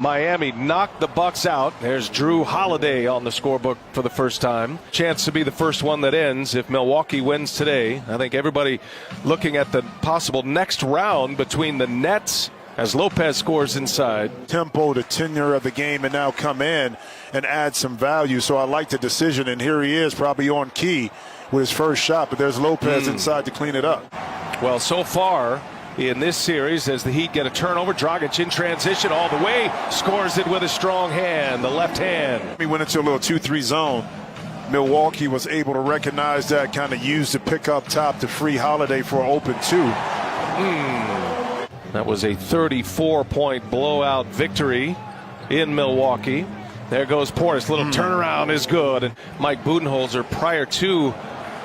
Miami knocked the Bucks out. There's Drew Holiday on the scorebook for the first time. Chance to be the first one that ends if Milwaukee wins today. I think everybody looking at the possible next round between the Nets as Lopez scores inside. Tempo, the tenure of the game, and now come in and add some value. So I like the decision, and here he is probably on key with his first shot, but there's Lopez inside to clean it up. Well, so far in this series, as the Heat get a turnover, Dragic in transition all the way, scores it with a strong hand, the left hand. We went into a little 2-3 zone. Milwaukee was able to recognize that, kind of used the pick up top to free Holiday for an open two. That was a 34-point blowout victory in Milwaukee. There goes Portis. Little turnaround is good. And Mike Budenholzer, prior to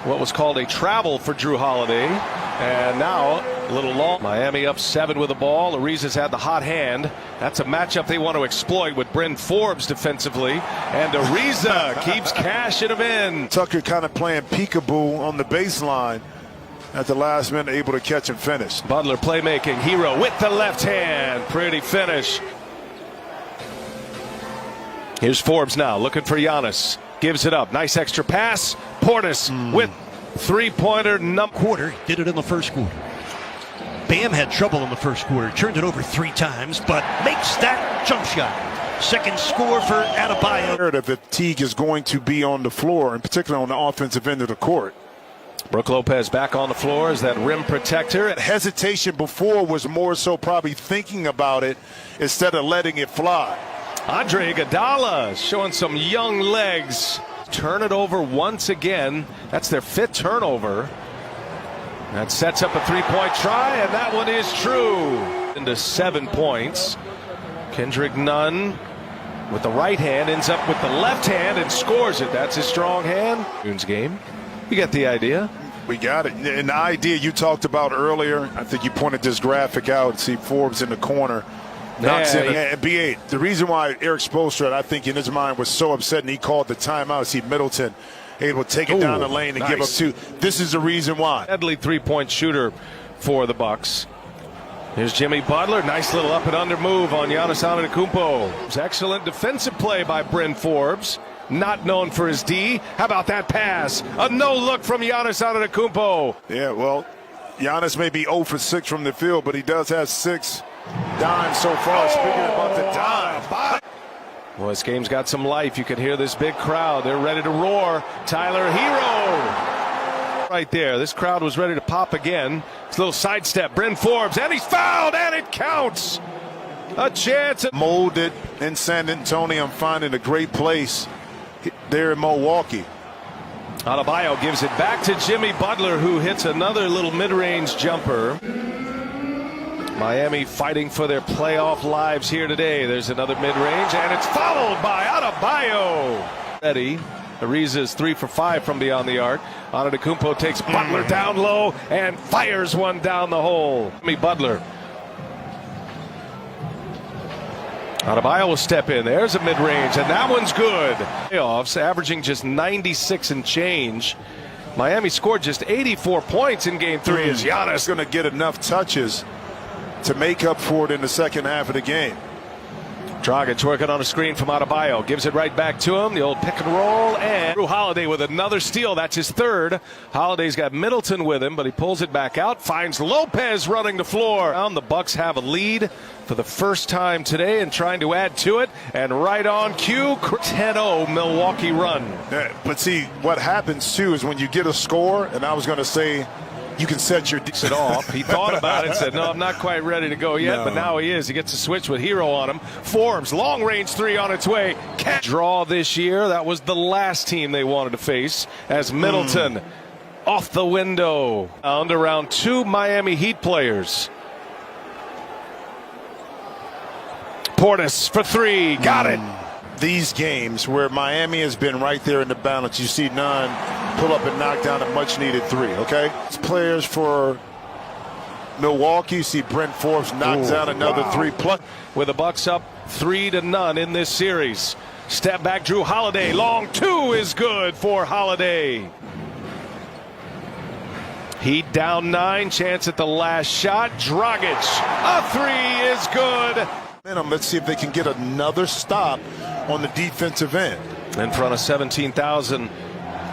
what was called a travel for Drew Holiday. And now a little long. Miami up 7 with the ball. Ariza's had the hot hand. That's a matchup they want to exploit with Bryn Forbes defensively. And Ariza keeps cashing him in. Tucker kind of playing peekaboo on the baseline. At the last minute, able to catch and finish. Butler playmaking. Hero with the left hand. Pretty finish. Here's Forbes now looking for Giannis. Gives it up. Nice extra pass. Portis with three-pointer quarter. Did it in the first quarter. Bam had trouble in the first quarter. Turned it over 3 times, but makes that jump shot. Second score for Adebayo. If Teague is going to be on the floor, in particular on the offensive end of the court. Brook Lopez back on the floor as that rim protector. Hesitation before was more so probably thinking about it instead of letting it fly. Andre Iguodala showing some young legs. Turn it over once again. That's their 5th turnover. That sets up a 3-point try, and that one is true. Into 7 points. Kendrick Nunn with the right hand ends up with the left hand and scores it. That's his strong hand. June's game. You get the idea. We got it. And the idea you talked about earlier, I think you pointed this graphic out. See Forbes in the corner. Knocks in and B8. The reason why Eric Spoelstra, I think in his mind, was so upset and he called the timeout. See Middleton able to take it down the lane and give up 2. This is the reason why. Deadly 3-point shooter for the Bucks. Here's Jimmy Butler. Nice little up and under move on Giannis Antetokounmpo. Excellent defensive play by Bryn Forbes. Not known for his D. How about that pass? A no-look from Giannis Antetokounmpo. Yeah, well, Giannis may be 0 for 6 from the field, but he does have 6 dimes so far. Speaking about the dime. Well, this game's got some life. You can hear this big crowd. They're ready to roar. Tyler Hero. Right there. This crowd was ready to pop again. It's a little sidestep. Bryn Forbes, and he's fouled, and it counts. A chance. Molded in San Antonio. I'm finding a great place there in Milwaukee. Adebayo gives it back to Jimmy Butler, who hits another little mid-range jumper. Miami fighting for their playoff lives here today. There's another mid-range, and it's followed by Adebayo. Ready. Ariza's 3 for 5 from beyond the arc. Antetokounmpo takes Butler down low and fires one down the hole. Jimmy Butler. Adebayo will step in. There's a mid-range, and that one's good. Playoffs averaging just 96 and change. Miami scored just 84 points in Game 3. As Giannis going to get enough touches to make up for it in the second half of the game. Dragic working on a screen from Adebayo. Gives it right back to him. The old pick and roll. And Drew Holiday with another steal. That's his 3rd. Holiday's got Middleton with him, but he pulls it back out. Finds Lopez running the floor. The Bucks have a lead for the first time today and trying to add to it. And right on cue, 10-0 Milwaukee run. Yeah, but see, what happens too is when you get a score, and I was going to say, you can set your it off. He thought about it and said, no, I'm not quite ready to go yet, but now he is. He gets a switch with Hero on him. Forbes, long-range 3 on its way. Can't draw this year. That was the last team they wanted to face as Middleton off the window. Around 2 Miami Heat players. Portis for 3. Got it. These games where Miami has been right there in the balance, you see Nunn pull up and knock down a much-needed 3, okay? Players for Milwaukee, you see Bryn Forbes knock down another 3. Plus, with the Bucks up 3-0 in this series. Step back, Drew Holiday. Long 2 is good for Holiday. Heat down 9, chance at the last shot. Dragic, a 3 is good. Let's see if they can get another stop on the defensive end. In front of 17,000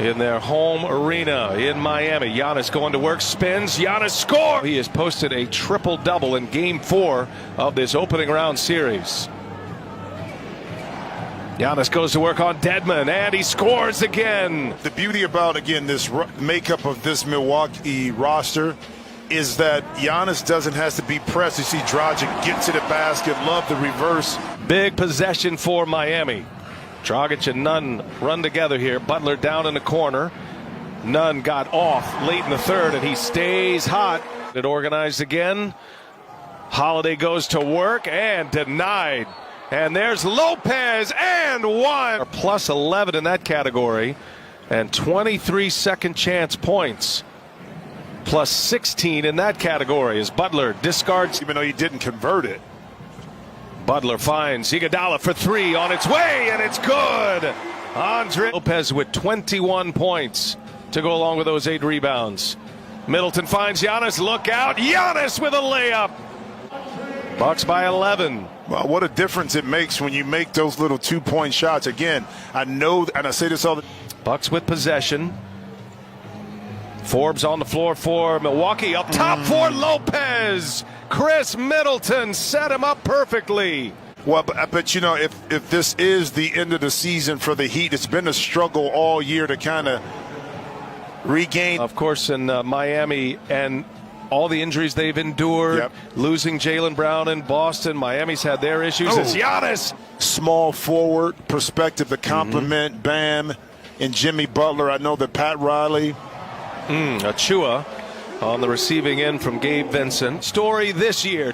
in their home arena in Miami. Giannis going to work, spins, Giannis scores! He has posted a triple-double in Game 4 of this opening round series. Giannis goes to work on Dedmon, and he scores again. The beauty about, again, this makeup of this Milwaukee roster is that Giannis doesn't have to be pressed. You see Dragic gets to the basket, love the reverse. Big possession for Miami. Dragic and Nunn run together here. Butler down in the corner. Nunn got off late in the third, and he stays hot. It organized again. Holiday goes to work and denied. And there's Lopez and one. Plus 11 in that category. And 23 second chance points. Plus 16 in that category as Butler discards. Even though he didn't convert it. Butler finds Iguodala for three on its way, and it's good. Andre Lopez with 21 points to go along with those 8 rebounds. Middleton finds Giannis. Look out. Giannis with a layup. Bucks by 11. Well, what a difference it makes when you make those little 2-point shots. Again, I know, and I say this all the Bucks with possession. Forbes on the floor for Milwaukee. Up top for Lopez. Chris Middleton set him up perfectly. Well, but you know, if this is the end of the season for the Heat, it's been a struggle all year to kind of regain. Of course, in Miami and all the injuries they've endured, losing Jaylen Brown in Boston, Miami's had their issues. It's Giannis. Small forward perspective to complement Bam and Jimmy Butler. I know that Pat Riley. Achua on the receiving end from Gabe Vincent. Story this year,